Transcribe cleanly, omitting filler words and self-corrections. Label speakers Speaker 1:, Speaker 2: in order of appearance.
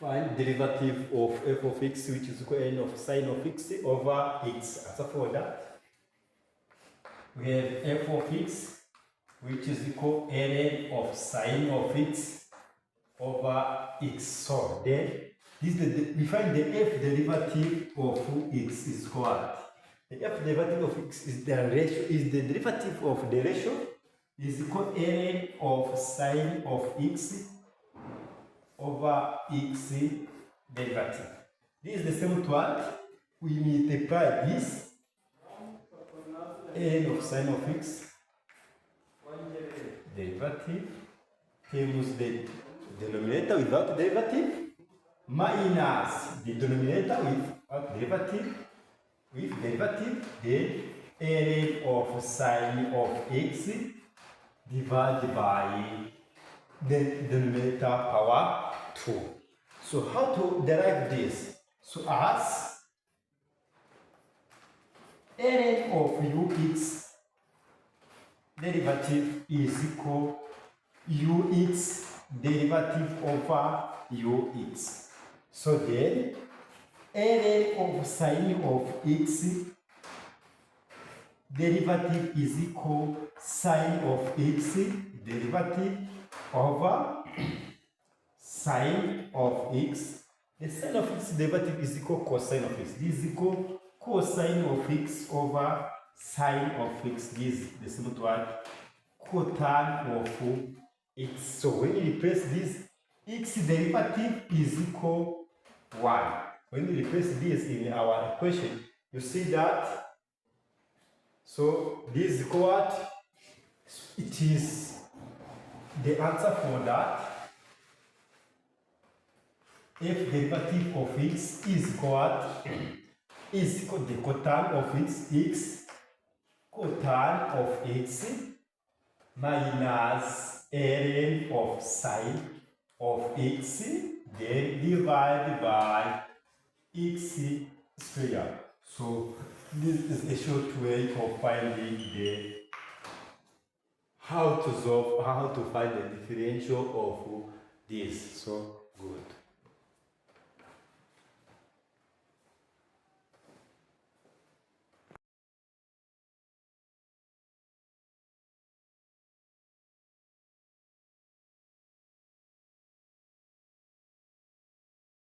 Speaker 1: Find derivative of f of x, which is equal to n of sine of x over x. As for that, we have f of x, which is equal to ln of sine of x over x. So then, we find the f derivative of x is equal. The f derivative of x is the ratio, is the derivative of the ratio is equal to ln of sine of x over x derivative. This is the same to what? We multiply this ln of sine of x derivative times the denominator without derivative minus the denominator without derivative with derivative, then ln of sine of x divided by the denominator power 2. So how to derive this? So as ln of ux derivative is equal ux derivative over ux. So then ln of sine of x derivative is equal sine of x derivative over sine of x. The sine of x derivative is equal cosine of x. This is equal cosine of x over sine of x. This is the same to what? Cotan of x. So when you replace this, x derivative is equal 1. When you replace this in our equation, you see that. So this is equal what? It is the answer for that. F derivative of x is equal what? Is equal to the cotan of x cotan of x minus ln of sine of x, then divided by x squared. So this is a short way of finding the how to find the differential of this. So good.